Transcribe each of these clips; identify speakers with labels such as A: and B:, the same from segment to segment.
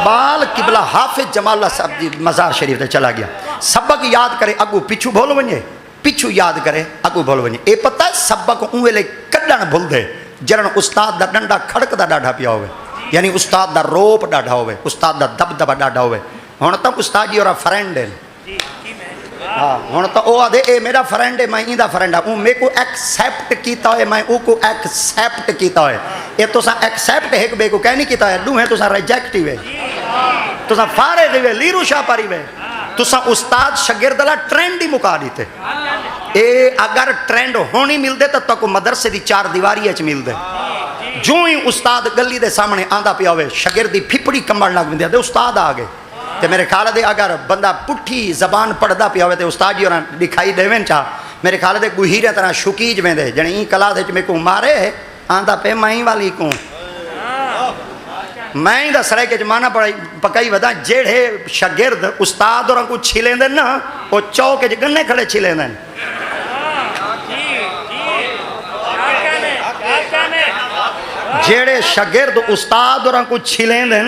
A: बाल किबला हाफिज जमाल साहब जी मज़ार शरीफ ते चला गया। सबक याद करे अगू पिछू बोल वने, पिछू याद करे अगू बोल वने। ये पता है सबक उवेले कढ़ण भुलदे जरन उस्ताद दा डंडा खड़कदा डाढ़ा पिया होवे, यानी उस्ताद दा रोप डाढ़ा होवे, उस्ताद दा दबदबा डाढ़ा होवे। हुण तो उस्ताद जी और फ्रेंड है, हाँ हुण तो वो आदे ए मेरा फ्रेंड है, मैं इंदा फ्रेंड हाँ, मेरे को एक्सेप्ट किया है, मैं ऊ को एक्सेप्ट किया है। ये तुसा एक्सेप्ट एक बे को कह नहीं किया है, दूहे तुसा रिजेक्टिव है, तुसा फारे दिवे लीरू शाह पारी वे, तुसा उस्ताद शागिर्द ला ट्रेंड ही मुका दीते। ए अगर ट्रेंड होनी मिलदे तो तक मदरसे दी चार दीवारी च मिलदे। जो ही उस्ताद गली दे सामने आंदा पिया होवे शागिर्द दी फिपड़ी कंबण लग पेंदी ते उस्ताद आ गए। ते मेरे ख्याल दे अगर बंदा पुठी जबान पढ़दा पिया होवे ते उस्ताद जी होरां दिखाई देवें चा, मेरे ख्याल दे गुहीरे तरह शुकीज वेंदे जणे ई कला दे मेरे को मारे आंदा पे माई वाली को मैं ही दस रहा कि जमाना पकाई वदा जेड़े शागिर्द उस्ताद और को छिलेंदे ना वो चौक च गन्ने खड़े छिलेंदे। जेड़े शागिर्द उस्ताद और को छिलेंदे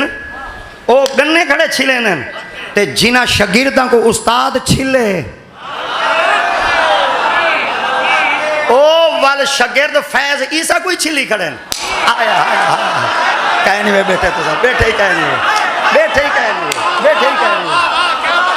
A: वो गन्ने खड़े छिलेंदे ते जिन्हां शागिर्दां को उस्ताद छिले ओ वाल शागिर्द फैज ईसा कोई छिली खड़े। आया कह नहीं बैठे तो सब बैठे ही कह नहीं, बैठे ही कह नहीं, बैठे ही कह नहीं।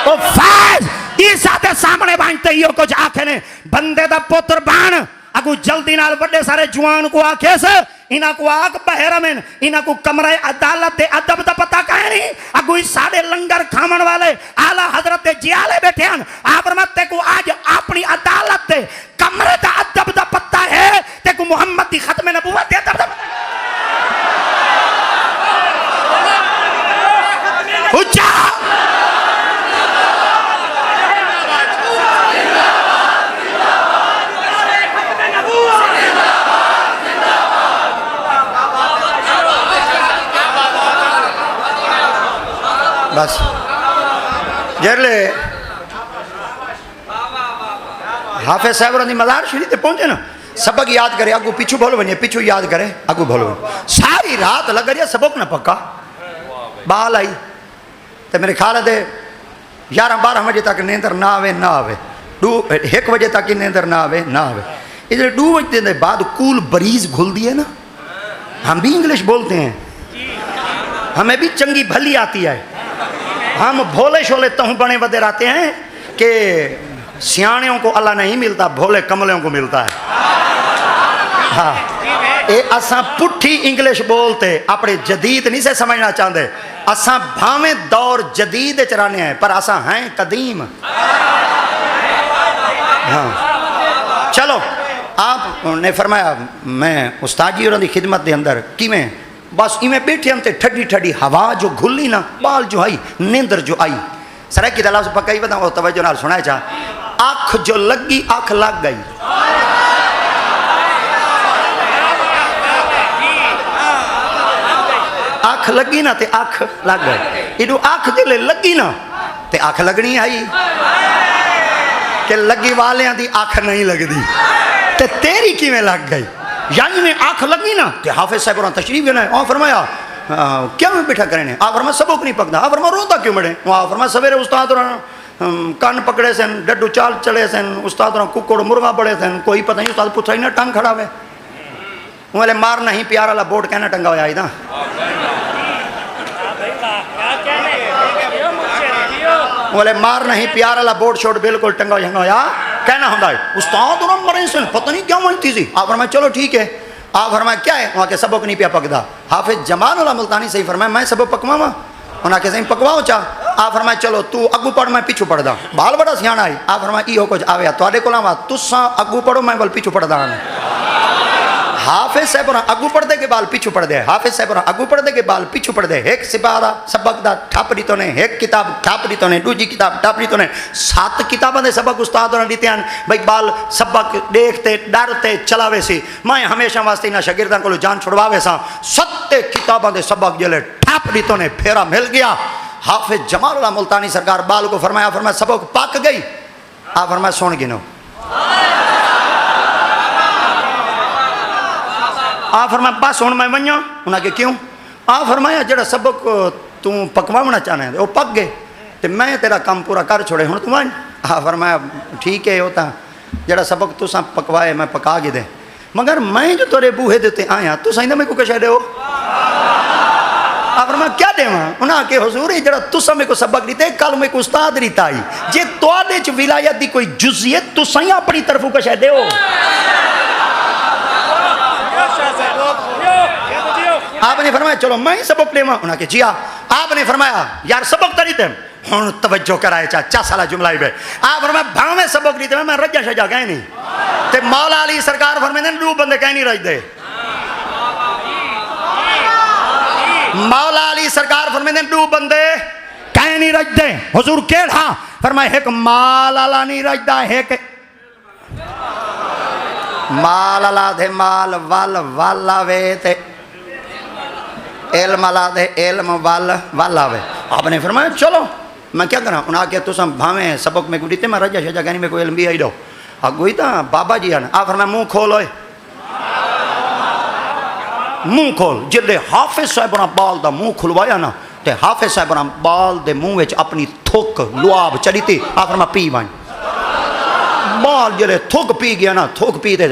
A: तो फैज ईसा के सामने बांधते ही कुछ आखे ने बंदे दा पुत्र बाण अगू जल्दी नाल बड़े सारे जुआन को आखे से इना को आग बहरमें इना को कमरे अदालत दे अदब दा पता कह नहीं। अगू सारे लंगर खामन वाले आला हजरत जियाले बैठे हैं। आप फरमाते को आज अपनी अदालत दे कमरे दा अदब दा पता है ते को मोहम्मद दी खत्म नबूवत दे अदब दा उच्चा बस जरले हाफिज साहब रंदी मज़ार शरीफ पहुंचे ना सबक याद करे अगू पिछू बोलो बने, पिछू याद करे अगू बोलो। सारी रात लग रही सबक ना पक्का बाल आई तो मेरे ख्याल है 11-12 बजे तक नींदर ना आवे ना आवे, 1 बजे तक नींदर ना आवे ना आवे। इधर 2 बजे के बाद कूल बरीज घुलती है ना, हम भी इंग्लिश बोलते हैं, हमें भी चंगी भली आती है, हम भोले शोले तहु बने बदे रहते हैं कि सियाणियों को अल्लाह नहीं मिलता, भोले कमलियों को मिलता है। हाँ ये असा पुठी इंग्लिश बोलते अपने जदीद नहीं से समझना चाहते, असा भावें दौर जदीद च रहने हैं पर असा हैं कदीम। हाँ चलो आपने फरमाया मैं उस्ताद जी और खिदमत के अंदर किमें बस इवें बैठे हम ठंडी ठंडी हवा जो घुली ना बाल जो आई नींदर जो आई सर की तलाश पक्का ही बताओ तवज्जो नाल सुनाया चा अख जो लगी अख लग गई। अख लगी ना ते अख लग गई, इडू अख जिले लगी ना ते अख लगनी आई कि लगी वालियां दी अख नहीं लगती ते तेरी किवें लग गई। यानी में आँख लगी ना तो हाफिज साहब और तशरीफ लेना है। फरमाया क्या में बैठा करें, आप फरमा सबक नहीं पकड़ा, आप फरमा रोता क्यों बड़े, वहाँ फरमा सवेरे उस्ताद और कान पकड़े सन डड्डू चाल चले सन उस्ताद और कुकड़ मुर्गा बड़े सन कोई पता नहीं उस्ताद पुछा ही ना टंग खड़ा हुए बोले मार नहीं प्यार वाला बोर्ड कहना टंगा हुआ आई ना बोले मार नहीं प्यार वाला बोर्ड शोर्ड बिल्कुल टंगा होया कहना होता है उस्ताद और मरे सन पता नहीं क्या मनती थी। आप फरमाया चलो ठीक है, आप फरमाया क्या है, वहाँ के सबक नहीं पिया पकदा। हाफिज जमाल वाला मुल्तानी सही फरमाया मैं सबक पकवावा, उन्हें के सही पकवाओ चा। आप फरमाया चलो तू अगू पढ़ मैं पिछू पढ़दा, बाल बड़ा सियाणा आई। आप फरमाया इहो कुछ आवे तुहाडे कोल आवा तुसा अगू पढ़ो मैं बल पिछू पढ़दा। हाफिज साहब अगू पढ़ते के बाल पिछू पढ़ दे, हाफिज साहब अगू पढ़ते के बाल पिछू पढ़ दे। एक सिपारा सबक दा ठप दी तो ने, एक किताब ठप दी तो ने, दूजी किताब ठप दी तो ने, 7 किताबां दे सबक उस्ताद ने दिते हैं भाई बाल सबक देखते डरते चलावे सी। मैं हमेशा वास्ते इन्हां शागिर्दां कोलों जान छुड़वावे सा। 7 किताबां दे सबक जले ठप दी तो ने फेरा मिल गया। हाफिज जमाल वाला मुल्तानी सरकार बाल को फरमाया सबक पक गई। आप फरमाया सुन गिनो, आ फरमाया बस हूँ मैं वजा। उन्हें क्यों? आ फरमाया जरा सबक तू पकवाना चाहना है, वो पक गए तो मैं तेरा काम पूरा कर छोड़े हूँ तू वन। हाँ फरमाया ठीक है, वो तो जरा सबक तुसा पकवाए मैं पका के दे, मगर मैं जो तेरे बूहे देते आया तू सही मेरे को कशा दे आप मैं क्या देवा उन्हें आके हुजूर जरा तुसा मेरे को सबक दीते कल मेरे को उस्ताद रीता आई जे तुहाडे च विलायत दी कोई जुज़ियत तुसा ही अपनी तरफों कशा दे आपने फरमाया चलो मैं ही सबक देवा उन्हें के जी आपने फरमाया यार सबक तो रीते हूँ तवज्जो कराए चा साला जुमला बे आप फरमाया भावे सबक रीते मैं रजा शजा कह नहीं ते मौला अली सरकार फरमाते दो बंदे कह नहीं रजदे मौला अली सरकार फरमाते दो बंदे कह नहीं रजदे हुजूर केड़ा फरमाया एक माल वाला नहीं रजदा एक माल वाला दे माल वल वल आवे ते इल्म वाला दे इल्म वल वल आवे आपने फरमाया चलो मैं क्या करा उन्हें आके तुम भावे सबक में गुड़ी मैं रजा शजा कहनी मेरे को इल्म भी आई दो अगो ही तो बाबा जी आने आ फरमाया मुंह खोल होए मुंह खोल जिले हाफिज साहब बाल का मुंह खुलवाया ना तो हाफिज साहब बाल के मुंह में अपनी थुक लुआब चली थी आ फरमा पी वन बाल जिले थुक पी गया ना थुक पी दे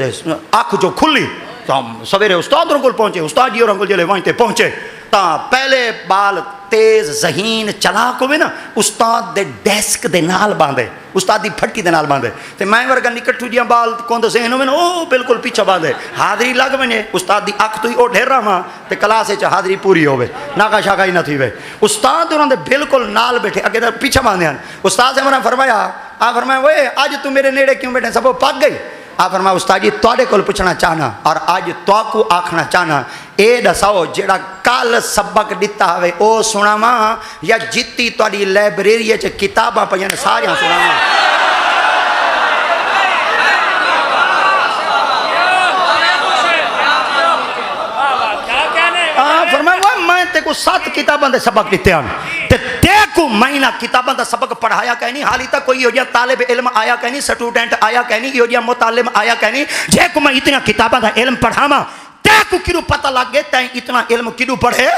A: अख जो खुली तो सवेरे उस्ताद को पहुंचे उस्ताद जी और जिले वहीं पहुंचे तो पहले बाल तेज जहीन चलाक होवे ना उस्ताद दे डेस्क दे नाल बांधे उस्ताद दी फट्टी दे नाल बांधे ते मैं वर्गा निकट जिया बाल कौन तो जहन होवे ना ओ बिल्कुल पीछे बांधे हाजरी लग वने उस्ताद दी अख तो ही ओ ढेरा वा ते क्लास च हाजरी पूरी होवे नाका शाका ही न थी वे उस्ताद उन्होंने बिल्कुल नाल बैठे अगे तो पीछे बांधे उस्ताद से मैंने फरमाया आ फरमाया वे आज तू मेरे नेड़े क्यों बैठे सब पक गई आ फरमाया उस्ताद जी तुहाडे कोल पूछना चाहना और आज तुहाकू आखना चाहना ए दसाओ जेड़ा कल सबक दिता हवे ओ सुनावा या जित्ती तुहाडी लाइब्रेरी च किताबां पईयां सारियां सुनावा फरमाया मैं ते को 7 किताबां दे सबक दिते हैं ते को महीना किताबां दा सबक पढ़ाया कहनी हाली तक कोई यो तालिब इल्म आया कहनी स्टूडेंट आया कहनी यो मुतालिम आया कहनी जे को मैं इतना किताबां दा इल्म पढ़ावा ते को किरू पता लग गए तै इतना इल्म किरू पढ़े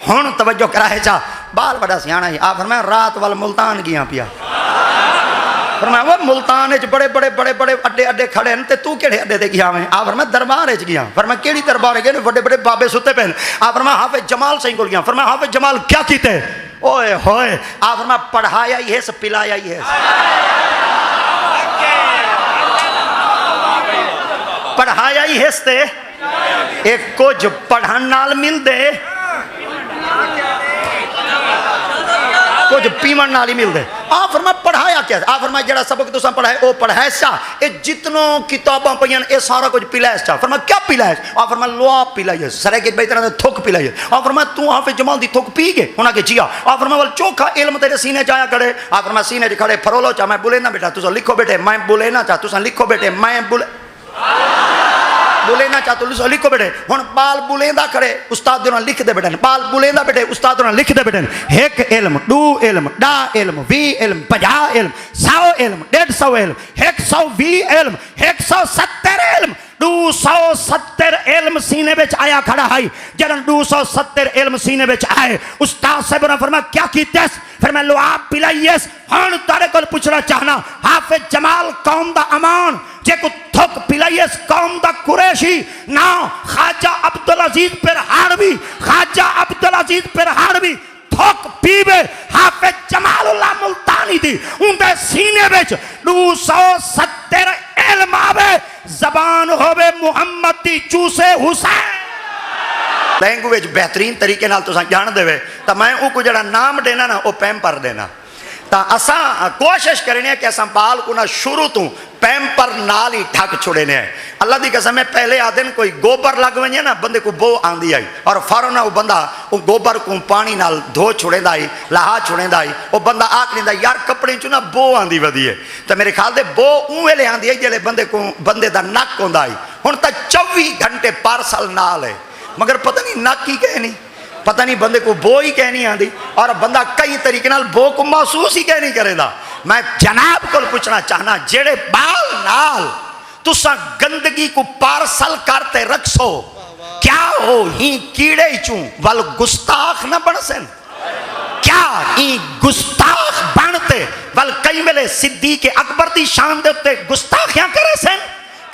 A: हुण तवज्जो कराए चा बाल बड़ा सियाना है आ फरमाया रात वाल मुल्तान गया पिया फरमाया वो मुल्तान च बड़े बड़े बड़े बड़े अड्डे अड्डे खड़े हैं ते तू केड़े अड्डे ते गया मैं आ फरमाया दरबार च गया फरमाया केड़ी दरबार गए बड़े बड़े बाबे सुते पे आ फरमाया हाफिज जमाल सिंह को गया फरमाया हाफिज जमाल क्या कीते ओए होए आ फरमाया पढ़ाया ही है पिलाया ही है पढ़ाया ही है एक कुछ पढ़न नाल मिल दे कुछ पीवन नाल ही मिल दे आ फरमाया पढ़ाया क्या आ फरमाया जड़ा सबक तुसा पढ़ाए ओ पढ़ाए सा ए जितनो किताबां पईयां ए सारा कुछ पिलाएस चा फरमाया क्या पिलाएस आ फरमाया लुआब पिलाए सरे के बई तरह थुक पिलाए आ फरमाया तू हाफिज जमाल दी थुक पी गए उन्हां के जिया आ फरमाया वल चोखा इल्म तेरे सीने च आया खड़े आ फरमाया सीने च खड़े फरोलो चा मैं बोले ना बेटा तुसा लिखो बेटे मैं बोले ना चा तुसा लिखो बेटे मैं बोले ना चाह तुम लिखो बेटे हुण बाल बुलेंदा खड़े उस्ताद उन्होंने लिख दे बेटन बाल बुलेंदा बेटे उस्ताद उन्होंने लिख दे बेटन एक इल्म दो इल्म डा इल्म 20 इल्म 50 इल्म 100 इल्म 150 इल्म 120 इल्म 170 इल्म 270 इल्म सीने में आया खड़ा है जब 270 इल्म सीने में आए उस्ताद साहब ने फरमाया क्या कीते फिर मैं लुआब पिलाइएस हुण तारे कोल पूछना चाहना हाफिज जमाल कौम दा अमान जे को थुक पिलाइएस कौम दा कुरैशी ना ख्वाजा अब्दुल अजीज पिरहाड़वी ख्वाजा अब्दुल अजीज पिरहाड़वी थुक पीवे हाफिज जमालुल्लाह मुल्तानी दी उनके सीने में 270 इल्म आवे जबान होवे मुहम्मद दी चूसे हुसैन लैंग्वेज बेहतरीन तरीके नाल तुसां जान देवे तो मैं उनको जड़ा नाम देना ना वो पैम्पर देना तो असा कोशिश करने कि असा बाल को ना शुरू तो पैम्पर नाल ही ठक छुड़े ने अल्लाह की कसम है पहले आदि कोई गोबर लग वजे ना बंदे को बो आंदी आई और फौरन वो बंदा वो गोबर को पानी नाल धो छुड़ेंदा आई लाहा छुड़ेंदा आई वो बंदा आख लेंदा यार कपड़े चो ना बो आंदी वधी है तो मेरे ख्याल से बो उं वेले आंदी है जिहड़े बंदे को बंदे का नक होंदा आई हुण तां 24 घंटे पार्सल नाल है मगर पता नहीं नक ही कह नहीं पता नहीं बंदे को बो ही कह नहीं आती और बंदा कई तरीके नाल बो को महसूस ही कह नहीं करेगा मैं जनाब को पूछना चाहना जेड़े बाल नाल तुसा गंदगी को पार्सल करते रखसो क्या हो ही कीड़े चू वल गुस्ताख न बन सन ई गुस्ताख बनते वल कई वेले सिद्दीक अकबर दी शान दे उत्ते गुस्ताखियां करे सन,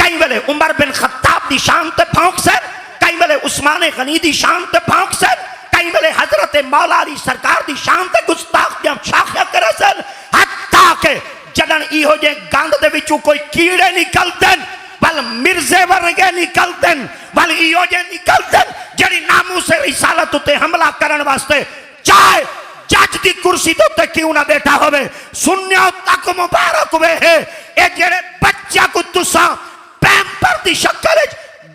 A: कई वेले उमर बिन खत्ताब दी शान ते भौंक सन, कई वेले उस्मान गनी दी शान ते भौंक सन, कई वेले हजरत मौला अली सरकार दी शान ते गुस्ताख दी शाखियां करे सन। हत्ता के जदन इहो जे गंद दे विचों कोई कीड़े निकलदे बल मिर्जे वर्गे निकलदे बल इहो जे निकलदे जड़ी नामूस रिसालत उते हमला करन वास्ते चाहे जज दी कुर्सी तो उत्ते क्यों ना बैठा होवे सुन्नियों तक मुबारक वे है। ए जेड़े बच्चा को तुसा पैम्पर दी शक्ल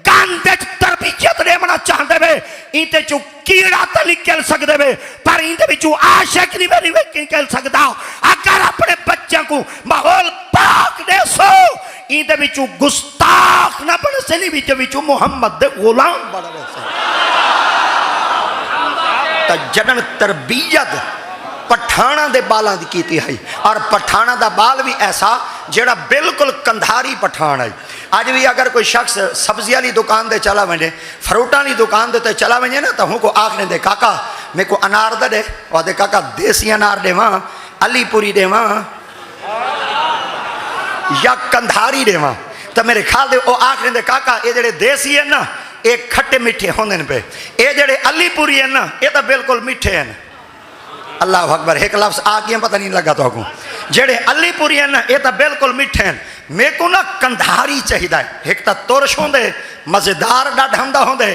A: गंद तरबियत देना चाहते वे इनते चो कीड़ा तो निकल सकते वे पर इनते विचों आशिक नहीं निकल सकता। अगर अपने बच्चों को माहौल पाक दे सो इनते विचों गुस्ताख ना बन सनी विचों मोहम्मद दे गुलाम बन से। तो जदन तरबियत पठाना दे बालों की कीती है और पठाना दा बाल भी ऐसा जेड़ा बिल्कुल कंधारी पठान है। अज भी अगर कोई शख्स सब्जी वाली दुकान दे चला वजे फ्रूटा वाली दुकान दे चला वजे ना तो हमको आखने दे काका मेरे को अनार दे और दे काका देसी अनार देवा अलीपुरी देवा या कंधारी देवा तो मेरे ख्याल दे वो आखने दे काका ये जेड़े देसी है ना ये खट्टे मीठे होंदे पे ये जेड़े अलीपुरी है ना ये तो बिल्कुल मीठे हैं। अल्लाह अकबर एक लफ्ज आ गया पता नहीं लगा तो को जेड़े अलीपुरी है ना ये तो बिल्कुल मीठे हैं। मेरे को ना कंधारी चाहिए एक तो तुरश होंदे मजेदार डाढ़ा होंदा होंदे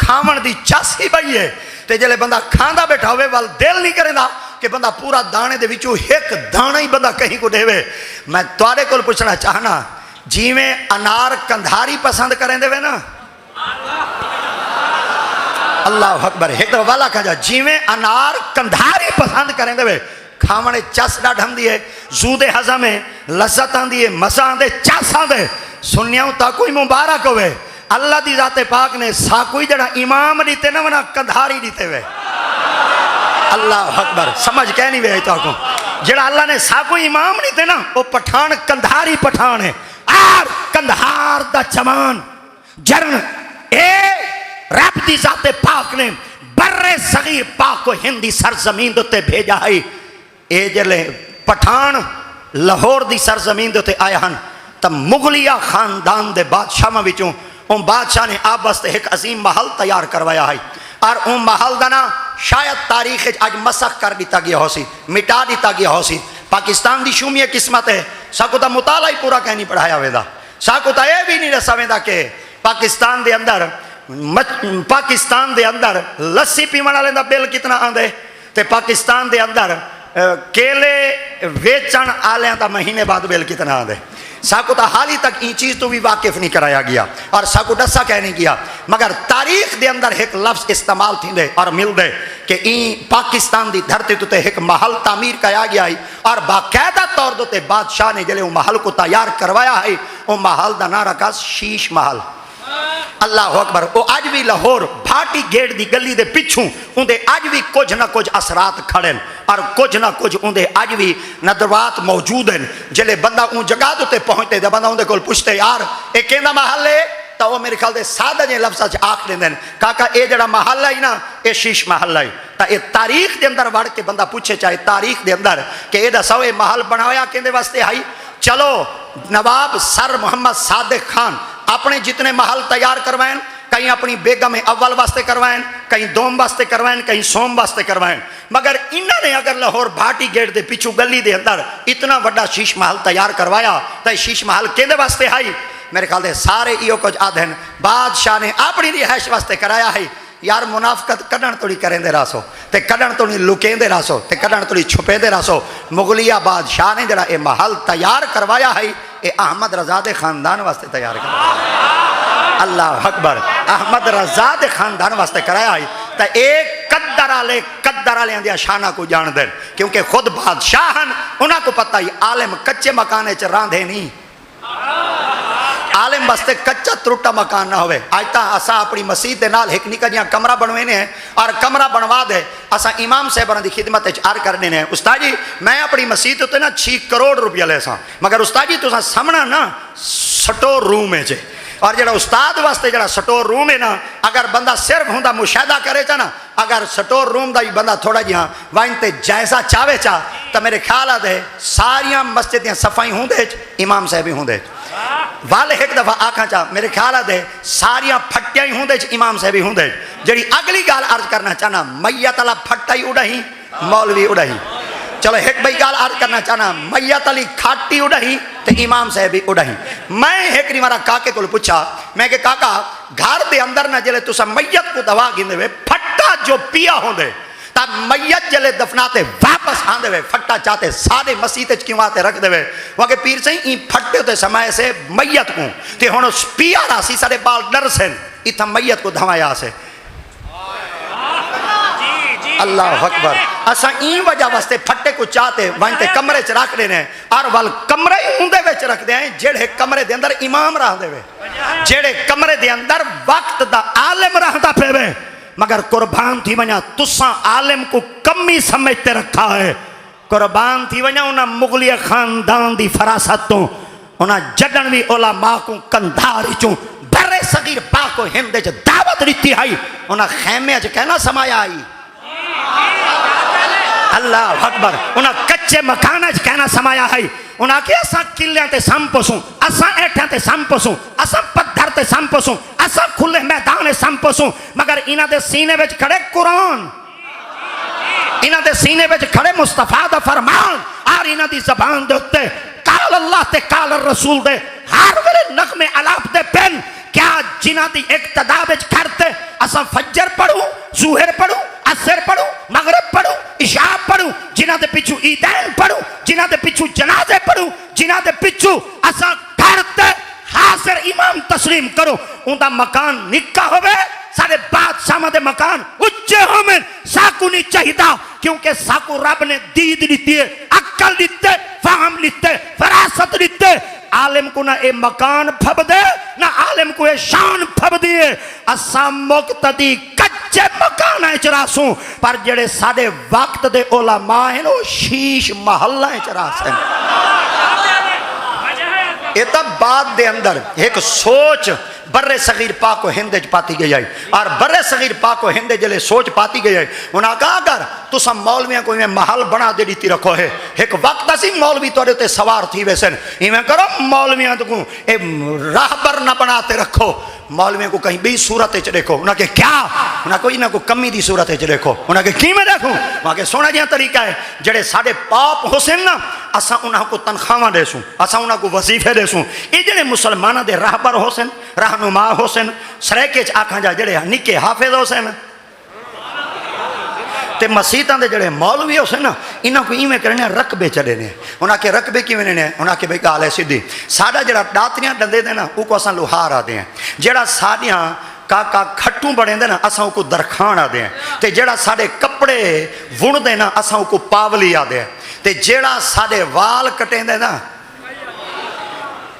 A: खावन दी चासी बई है ते जले बंदा खांदा बैठा होवे वाल दिल नहीं करेंदा कि बंदा पूरा दाने दे विचों एक दाना ही बंदा कहीं को देवे। मैं तुहाडे कोल पूछना चाहना जिवें अनार कंधारी पसंद करें देवे ना अल्लाह अकबर एक तो वाला कहा जा जिवें अनार कंधारी पसंद करें देवे खावने चस डाढ़ आंदी है जूदे हजम है लज्जत आंदी है मजा आंदे चस आंदे सुनिया ताकू मुबारक होवे। अल्लाह दी जाते पाक ने साकुई जड़ा इमाम दीते ना वना कंधारी दीते वे। अल्लाह अकबर समझ कह नहीं वे ताकू जड़ा अल्लाह ने साकुई इमाम दीते ना वो पठान कंधारी पठान है। और कंधार दा चमान जरन ए रब दी जाते पाक ने बर्रे सगीर पाक को हिंदी सरजमीन दे भेजा है। ये जले पठान लाहौर दी सरजमीन दे आए हैं तो मुगलिया खानदान दे बादशाह विचों उन बादशाह ने आप वास्ते एक अजीम महल तैयार करवाया है और उन महल का ना शायद तारीख अज मसख कर दिता गया हो सी मिटा दिता गया हो सी। पाकिस्तान की शूमिया किस्मत है साकू तो मुताला ही पूरा कह नहीं पढ़ाया वेदा साकू तो यह भी नहीं दसा वेदा कि पाकिस्तान दे अंदर लस्सी पीवन वाले का बिल कितना आंदे ते पाकिस्तान दे अंदर केले वेचण आलियां का महीने बाद बिल कितना आंदे साकू तो हाल ही तक इन चीज़ तो भी वाकिफ नहीं कराया गया और साकू दसा कह नहीं गया मगर तारीख दे अंदर एक लफ्ज़ इस्तेमाल थींदे और मिलदे कि ई पाकिस्तान की धरती ते एक महल तामीर किया गया है और बाकायदा तौर पर बादशाह ने जले महल को तैयार करवाया है वो महल का नाम रखा शीश महल। अल्लाह अकबर वो अज भी लाहौर भाटी गेट की गली के पिछू उनके अज भी कुछ ना कुछ असरात खड़े और कुछ ना कुछ उनके अज भी नदरवात मौजूद हैं। जले बंदा उन जगह उत्ते पहुंचते तो बंदा उनके कोल पुछते यार ये कहना महल है तो वह मेरे ख्याल से सादा जे लफ्ज़ च आख देंगे काका ये जड़ा महल है ना ये शीश महल है तो ये तारीख के अंदर वड़ के बंदा पूछे चाहे तारीख के अंदर कि यह दसो ये महल बनाया कहते वास्ते आई। चलो नवाब सर मोहम्मद सादिक खान अपने जितने महल तैयार करवाएं कहीं अपनी बेगम अव्वल वास्ते करवाएं कहीं दोम वास्ते करवाएं कहीं सोम वास्ते करवाएं मगर इन्होंने अगर लाहौर भाटी गेट के पिछू गली के अंदर इतना बड़ा शीश महल तैयार करवाया तो शीश महल कहने वास्ते आई मेरे ख्याल से सारे इो कुछ आधे बादशाह ने अपनी रिहाइश वास्ते कराया है। यार मुनाफकत कढ़न तोड़ी करेंदे रहो तो कढ़न तोड़ी लुकेंदे रहो तो कढ़न तोड़ी छुपेंदे रहो। मुगलिया बादशाह ने जरा ये महल तैयार करवाया है ये अहमद रजा दे खानदान वास्ते तैयार करवाया। अल्लाह अकबर अहमद रजा दे खानदान वास्ते कराया है तो एक कद्दर वाले दी शाना को जान दें क्योंकि खुद बादशाह हैं उन्होंने को पता ही आलिम कच्चे मकाने च रांधे नहीं आलिम वास्ते कच्चा त्रुटा मकान ना होवे। आज तो असा अपनी मसीद के नाल एक निका जिहा कमरा बनवाने हैं और कमरा बनवा दे असा इमाम साहबान की खिदमत अर्ज कर देने हैं उस्ताद जी मैं अपनी मसीद उत्ते ना 6 करोड़ रुपया ले सा मगर उस्ताद जी तुसा सामना ना स्टोर रूम है और जरा उस्ताद वास्ते जरा स्टोर रूम है ना अगर बंदा सिर्फ होंदा मुशाहदा करे चा ना अगर स्टोर रूम का भी बंदा थोड़ा जिहा वन ते जैसा चाहे चा तो मेरे ख्याल है सारिया मस्जिद सफाई होंदे इमाम साहब ही होंदे वाल एक दफ़ा आखा चा मेरे ख्याल है सारिया फट्टिया ही होंदे इमाम साहब ही होंदे जी अगली गाल अर्ज करना चाहना मैयत वाला फट्टा ही उड़ही मौलवी उड़ही चलो एक बई गाल अर्ज करना चाहना मैयत अली खाटी उड़ही तो इमाम साहब भी उड़ही मैं एक मारा काके को पूछा मैं के काका घर के अंदर ना जले तुसा मैयत को दवा गिंदे वे फट्टा जो पिया होंदे तब मैयत जले दफनाते वापस आंदे वे फट्टा चाहते सारे मसीत क्यों आते रख दे वहाँ के पीर सही ई फट्टे होते समय से मैयत को ते हुण पिया रासी सारे बाल डर से इतना मैयत को धवाया से अल्लाह अकबर असा ई वजह वास्ते फट्टे को चाहते वहीं कमरे च रख देने और वाल कमरे ही उंदे विच रखते हैं जेड़े कमरे दे अंदर इमाम रहंदे वे जेड़े कमरे दे अंदर वक्त दा आलिम रहंदा पेवे मगर कुर्बान थी वना तुसा आलिम को कमी समझते रखा है कुर्बान थी वना उन्हें मुगलिया खानदान दी फरासत तो उन्हें जडन भी ओला माँ को कंधार चो बरे सगीर पा को हिंद च दावत दी आई उन्हें खैमे च कहना समाया आई अल्लाह अकबर उन्हें कच्चे मकान च कहना समाया है उन्हें कि असा किलियां ते संपोसूं असा ऐठा ते संपोसूं असा पत्थर ते संपोसूं असा खुले मैदान संपोसूं मगर इन्हां दे सीने विच खड़े कुरान इन्हां दे सीने विच खड़े मुस्तफा दा फरमान और इन्हां दी ज़बान दे उत्ते काल अल्लाह ते काल रसूल दे हर वेले नगमे अलाप दे पेन क्या जिन्हां दी इक्तदा विच करते असा फज्जर पढ़ूं ज़ुहर पढ़ूं असर पढ़ूं मगरिब पढ़ूं इशा पढ़ूं जिन्हां दे पिछू ईदैन पढ़ूं जिन्हां दे पिछू जनाजे पढ़ूं जिन्हां दे पिछू असा करते हाजिर इमाम तस्लीम करो उनका मकान निक्का होवे सारे बादशाह दे मकान उच्चे होवे साकू नहीं चाहिदा क्योंकि साकू रब ने दीद दी है अक्ल दी है फहम दी है फरासत दी है आलिम को ना ए मकान फब दे ना आलिम को ए शान फब दिए असा मुक्तदी कच्चे मकान च रासूं पर जेड़े साडे वक्त दे उलमा हैं वो शीश महल्ला च रास हैं ये तब बाद दे अंदर एक सोच बर्रे सगीर पाक को हिंदे च पाती गई आई और बर्रे सगीर पाक को हिंदे जले सोच पाती गई आई उन्हें कहा अगर तुसा मौलवियों को इवें महल बना दे दी रखो है एक वक्त असी मौलवी तोड़े उत्ते सवार थी वैसे इवें करो मौलवियों को ए राहबर न बनाते रखो मौलवियों को कहीं भी सूरत च देखो उन्हें के क्या उन्हें को इन्हें को कमी दी सूरत च देखो उन्हें के की में देखो वहाँ के सोना जिहा तरीका है जड़े साढ़े पाप हुसैन ना असा उन्हें को तनख्वाह देसूँ असा उन्हें को वजीफे देसूँ ये जड़े मुसलमानों के राहबर हुसैन रहनुमा हुसैन सरेके आखा जा जड़े निके हाफिज हुसैन ते मसीतां दे जड़े मौलवी हुसैन ना इन्हों को इवें करने रकबे चढ़े ने उन्हें के रकबे किवें ने उन्हें के भाई गाल है सीधी साडा जड़ा दातियां डंदे दे ना वो असा लोहार आते हैं जड़ा साडियां काका खट्टू बने दे ना असा को दरखान आते हैं ते जड़ा साडे कपड़े बुणदे ना असा को पावली आते हैं ते जड़ा साडे वाल कटेंदे ना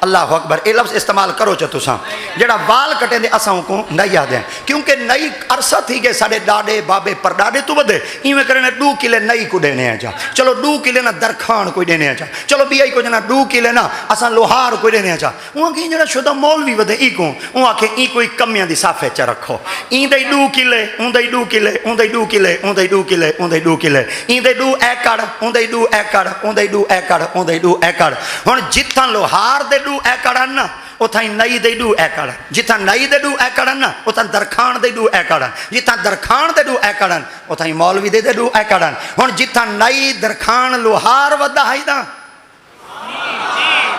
A: अल्लाह अकबर ये लफ्ज़ इस्तेमाल करो च तुसा जड़ा वाल कटे दे असा को नहीं आदे क्योंकि नई अरसा थी गए साढ़े डाडे बाबे परडाडे तू बदे इवें करने 2 किले नई को देने जा चलो 2 किले ना दरखान कोई देने जा चलो बी आई को जना 2 किले ना असा लोहार कोई देने जा वहाँ की जरा शुदा मौलवी बदे ई को वहाँ के ई कोई कमियां दी साफे च रखो ईंदे 2 किले ऊंदे 2 किले ऊंदे 2 किले ऊंदे 2 किले ऊंदे 2 किले ईंदे 2 एकड़ ऊंदे 2 एकड़ ऊंदे 2 एकड़ ऊंदे 2 एकड़ हुण जिथा लोहार दे 2 एकड़ ना उथा नई दे 2 एकड़ जिथा नई दे 2 एकड़ ना उथा दरखान दे 2 एकड़ जिथा दरखान दे 2 एकड़ उथा मौलवी दे 2 एकड़ हुण जिथा नई दरखान लोहार वदा है दा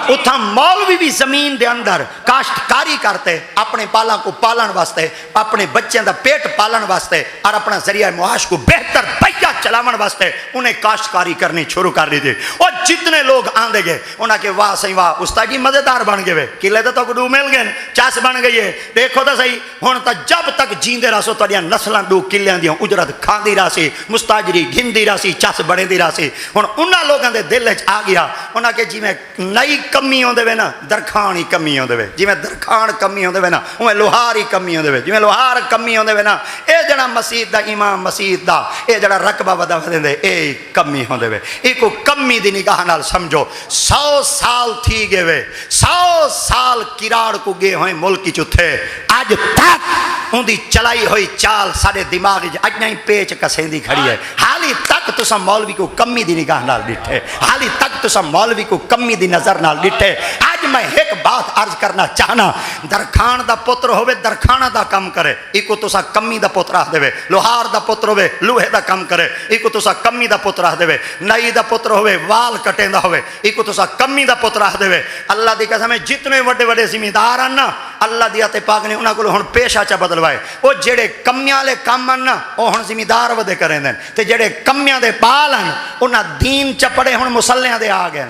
A: उथा मौलवी भी जमीन दे अंदर काश्तकारी करते अपने पाला को पालन वास्ते अपने बच्चों का पेट पालन वास्ते और अपना जरिया मुआश को बेहतर पैया चलावन वास्ते उन्हें काश्तकारी करनी शुरू कर दी थी और जितने लोग आंदे गए उन्हें के वाह सही वाह उस्ताद जी मजेदार बन गए किले तो डू मिल गए चस बन गई है देखो तो सही हुण तो जब तक जींदे रहो तुहाडियां नस्लां 2 किलियां दी उजरत खांदी रही मुस्ताजरी घिंदी रही चस बनेंदी रही हुण उन्हां लोगों के दिल च आ गया उन्हें के जिवें नई कमी आउंदे वे ना दरखान ही कमी आउंदे वे जिवें दरखान कमी आउंदे वे ना उवें लोहार ही कमी आउंदे वे जिवें लोहार कमी आउंदे वे ना ये जड़ा मसीत दा इमाम मसीत दा ये जड़ा रकबा वदा वधंदे ए कमी होंदे वे एको कमी दी निगाह नाल समझो 100 साल थी गए वे 100 साल किराड़ को गए होए मुल्क चुथे अज तक उनकी चलाई हुई चाल साडे दिमाग च अज ही पेच कसेंदी खड़ी है हाली तक तुसा मौलवी को कमी दी निगाह नाल डिठे हाली तक तुसा मौलवी को कमी दी नजर नाल डिठे आज मैं एक बात अर्ज करना चाहना दरखान दा पुत्र होवे दरखाना दा काम करे इको तुसा कमी दा पुत्र रख देवे लोहार दा पुत्र होवे लोहे दा काम करे इको तुसा कमी दा पुत्र रख देवे नई दा पुत्र होवे वाल कटेंदा होवे इको तुसा कमी दा पुत्र रख देवे अल्लाह दी कसम है जितने वड्डे वड्डे जिमीदार हैं ना अल्लाह दी आते पाक ने उन्हां कोल हुण पेशा चा बदलवाए वो जेड़े कमियां वाले काम हैं ना वो हुण जिमीदार वदे करेंदे ते जेड़े कमियां दे बाल हैं उन्हां दीन च पड़े हुण मुसल्लियां दे आ गए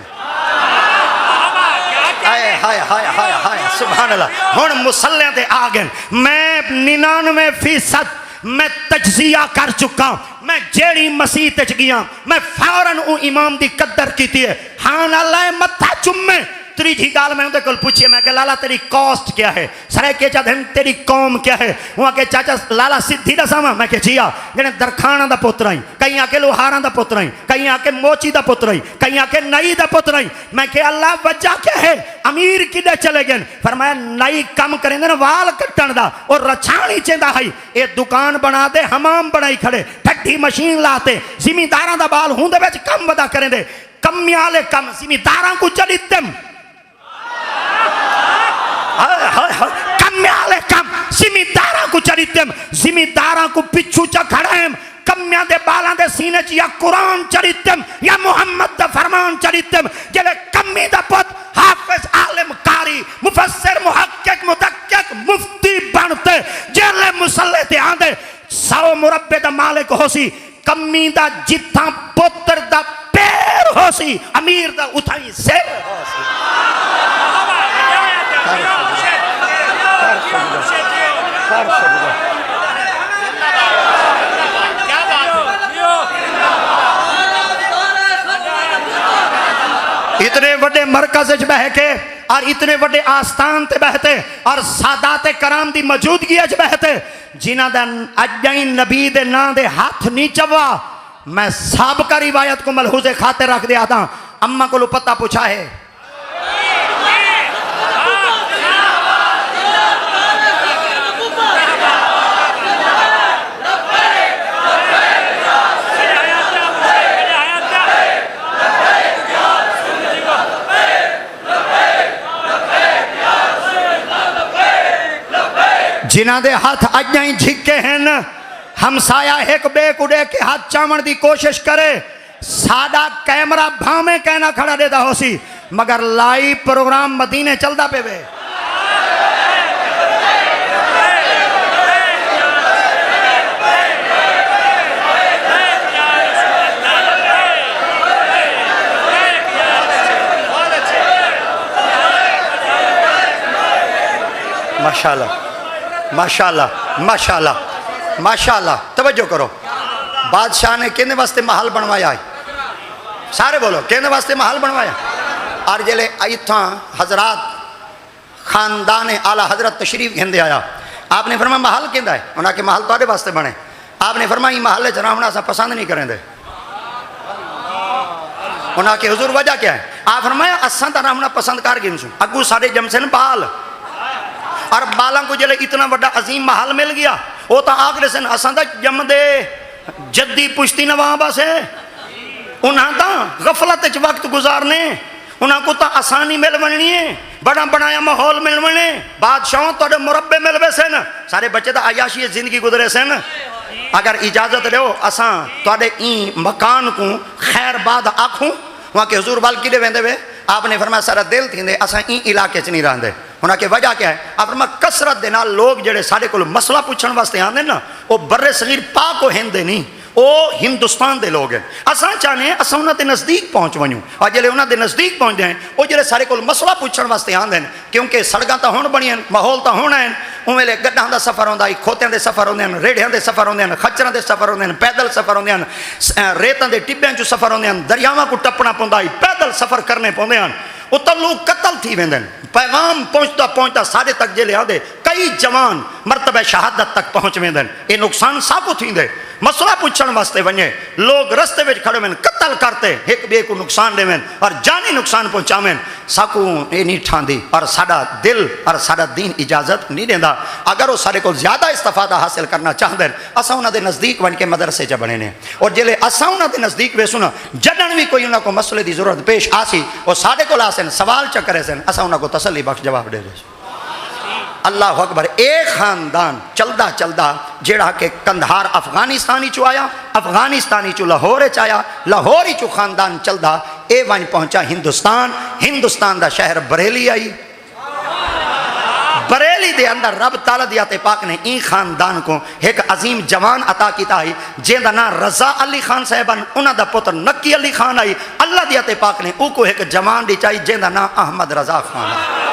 A: हाय हाय हाय हाय हाय सुभान अल्लाह हुण मुसल्लियां दे आ गए मैं 99% मैं तजजिया कर चुका मैं जेड़ी मसीह च गया मैं फौरन उ इमाम दी कदर की है हाँ अल्लाह मत्था चुम्मे तीजी गाल मैं उनके कोल पूछी मैं लाला तेरी कॉस्ट क्या है सरे के चाचा तेरी कौम क्या है वहाँ के चाचा लाला सिद्धि दसावा मैं जिया जने दरखाना दा पुत्र आई कई आके लोहारा दा पुत्र आई कई आके मोची दा पुत्र आई कई आके नई दा पुत्र आई मैं अल्लाह वजह क्या है अमीर किधे चले गए फरमाया नई कम करेंगे ना वाल कट्टन दा और रछाणी चेंदा है ये दुकान बना दे हमाम बनाई खड़े ठट्ठी मशीन लाते जिमीदारां दा बाल हुंदे विच कम वदा करेंदे कमियां वाले कम जिमीदारां को चलितम कम्याले कम जिमीदारा को चरितम जिमीदारा को पिछू च खड़ेम कम्या दे बालां दे सीने च या कुरान चरितम या मुहम्मद दा फरमान चरितम जेले कम्मी दा पुत हाफिज आलिम कारी मुफस्सिर मुहक्किक मुदक्किक मुफ्ती बनते जेले मुसल्ले ते आंदे 100 मुरब्बे दा मालिक होसी कम्मी दा जिथा पुत्र दा पैर होसी अमीर दा उठाई सिर होसी इतने बड़े मरकज बह के और इतने बड़े आस्थान ते बहते और सादाते कराम दी मौजूदगी बहते जिन्हां दा अजाई नबी दे नां दे हाथ नहीं चवा मैं साबका रिवायत को मलहूजे खाते रख दिया था अम्मा को पता पूछा है जिन्हां दे हाथ अज ही झिके हैं हमसाया एक बे कुडे के हाथ चावण की कोशिश करे साडा कैमरा भावे कहना खड़ा देता हो सी मगर लाइव प्रोग्राम मदीने चलता पे वे माशाल्लाह माशाल्लाह माशाल्लाह माशाल्लाह तवज्जो करो बादशाह ने कहने वास्ते महल बनवाया है सारे बोलो कहने वास्ते महल बनवाया और जले इतना हजरात खानदान आला हजरत तशरीफ घेंदे आया आपने फरमाया महल कहता है उन्हें महल थोड़े वास्ते बने आपने फरमाया महल च रहना अस पसंद नहीं करेंगे उन्हें के हुजूर वजह क्या है आप फरमाया असा तो रहना पसंद कर गए अगू साढ़े जमसन बाल और बालों को जले इतना बड़ा अजीम महल मिल गया वो तो आखिर सन असा तो जमदे जद्दी पुश्ती नवाब से उन्हें तो गफलत च वक्त गुजारने उन्हें को तो आसानी मिल बननी है बड़ा बनाया माहौल मिल बने बादशाहों थोड़े मुरब्बे मिलवे सन सारे बच्चे तो आयाशी जिंदगी गुजरे सन अगर इजाजत दो असा थोड़े ई मकान को खैरबाद आखूँ वहाँ के हुजूर वाल किदे वेंदे वे आपने फरमाया सारा दिल थींदे असा ई इलाके च नहीं रहंदे उन्हें के वजह क्या है आप फरमाया कसरत दे नाल लोग जेड़े साडे कोल मसला पूछण वास्ते आंदे ना वो बर्रे सगीर पाक हो हिंदे नहीं वो हिंदुस्तान के लोग हैं असा चाहते हैं असा उन्होंने नज़दीक पहुँच वजूँ और जो उन्होंने नज़दीक पहुँचते हैं वो जो सारे को मसला पूछण वास्ते आते हैं क्योंकि सड़क तो हुण बनिया माहौल तो होना है उवेले गड्ढां का सफ़र होंदा खोतियां के सफ़र होंदे हैं रेड़ियां के सफ़र होंदे हैं खच्चरां के सफ़र होंदे हैं पैदल सफ़र होंदे हैं रेतां के टिब्बियां चों सफ़र होंदे हैं दरियावां को टप्पना पौंदा है पैदल सफ़र करने पौंदे हैं उतो लोग कतल थी वेंदे हैं पैगाम पहुँचता पहुँचता साढ़े तक जेले आते कई जवान मरतबे शहादत तक पहुँच वेंदन। ये नुकसान साकू थींदे। मसला पूछण वास्ते वने लोग रस्ते में खड़े में कत्ल करते एक बे को नुकसान देवें और जानी नुकसान पहुँचावें। साकू ये नहीं ठांदी और साडा दिल और साडा दीन इजाजत नहीं देंदा। अगर वो सारे को ज्यादा इस्तेफादा हासिल करना चाहते असा उन्होंने नज़दीक बन के मदरसे च बने ने और जिले असा उन्होंने नज़दीक वेसू ना जडन भी कोई उन्होंने मसले की जरूरत पेश आसी और साढ़े को आसन सवाल च करे सन असा उन्होंने तसली बख्श जवाब दे दे। अल्लाह अकबर। एक खानदान चलदा चलदा जेड़ा के कंधार अफगानिस्तानी चो आया, अफगानिस्तानी चो लाहौर च आया, लाहौर चो खानदान चलदा ए वन पहुंचा हिंदुस्तान। हिंदुस्तान का शहर बरेली आई। बरेली दे अंदर रब ताला दिया ते पाक ने ई खानदान को एक अजीम जवान अता किया है जिंदा ना रजा अली खान साहबन उन्हों का पुत्र नक्की अली खान आई। अल्लाह दिया ते पाक ने उको एक जवान दी चाहिए जिंदा ना अहमद रजा खान है।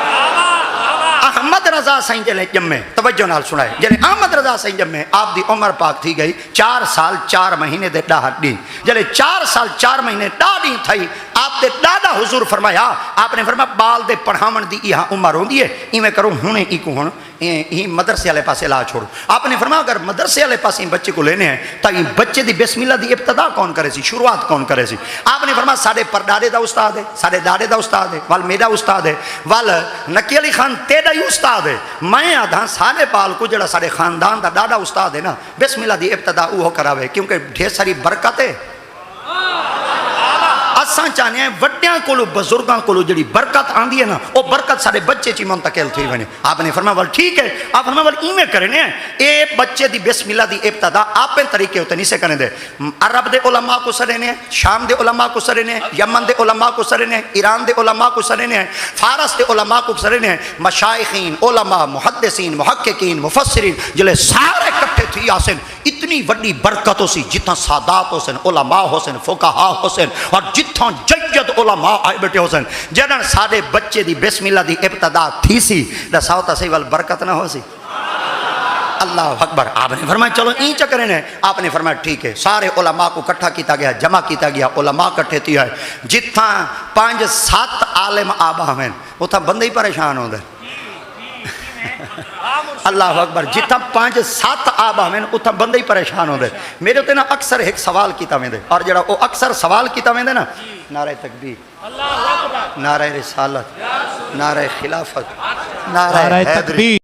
A: अहमद रजा साईं जले जम्मे तवज्जो नाल सुनाए जले अहमद रजा साईं जम्मे आप दी उम्र पाक थी गई 4 साल 4 महीने दे डाह डी। जले 4 साल 4 महीने डाढ़ी थी आप दे दादा हुजूर फरमाया आपने फरमाया बाल दे पढ़ावन दी यहाँ उम्र होंगी है इवें करो हुणे इको हुण ही मदरसे वाले पासे ला छोड़ो। आपने फरमाया अगर मदरसे वाले पासे बच्चे को लेने हैं तो ये बच्चे की बिस्मिल्लाह की इब्तदा कौन करे सी, शुरुआत कौन करे सी। आपने फरमाया साढ़े परदादे का उस्ताद है, साढ़े दादे का उस्ताद है, वाल मेरा उस्ताद है, वाल नकी अली खान तेरा ही उस्ताद है। मैं आधा सारे पाल को जरा साढ़े खानदान का डाडा उस्ताद है ना बिस्मिल्लाह की इब्तदा वो करावे क्योंकि ढेर सारी बरकत है। असा चाहते हैं वड्या को बजुर्गों को जी बरकत आती है ना वो बरकत सारे बच्चे ची मुंतकिल थी बने। आपने फरमाया वाल ठीक है। आप फरमाया वाल इवें करने ये बच्चे की बिस्मिल्लाह की इब्तदा आपे तरीके होते नहीं से करें दे। अरब के उलमा को सरेने, शाम के उलमा को सरेने, यमन के उलमा को सरेने, ईरान के उलमा को सरेने, फारस के उलमा को सरेने, मशाइखीन उलमा मुहद्दिसीन मुहक्किकीन मुफस्सिरीन जिले सारे इकट्ठे थी आसन इतनी वड्डी बरकत हो सी जितना सादात होसन उलमा होसन फुकाहा होसन और जिथा जय्यद उलमा आए बैठे होसन जन साडे बच्चे की बिस्मिल्लाह की इब्तदा थी सी दसाओ तो सही वाल बरकत ना हो सी। अल्लाह अकबर। आपने फरमाया चलो ई चक्कर ने आपने फरमाया ठीक है। सारे उलमा को इकट्ठा किया गया, जमा किया गया, उलमा इकट्ठे थी है जिथा 5-7 आलिम आबा हैं उथा बंदे ही परेशान होंगे। अल्लाह अकबर। जिथा 5-7 आबा हैं उथा बंदे ही परेशान होंगे। मेरे उत्ते ना अक्सर एक सवाल किया वेंदे और जरा वो अक्सर सवाल किया वेंदे ना नारे तकबीर, नारे रिसालत, नारे खिलाफत, नारे हैदरी।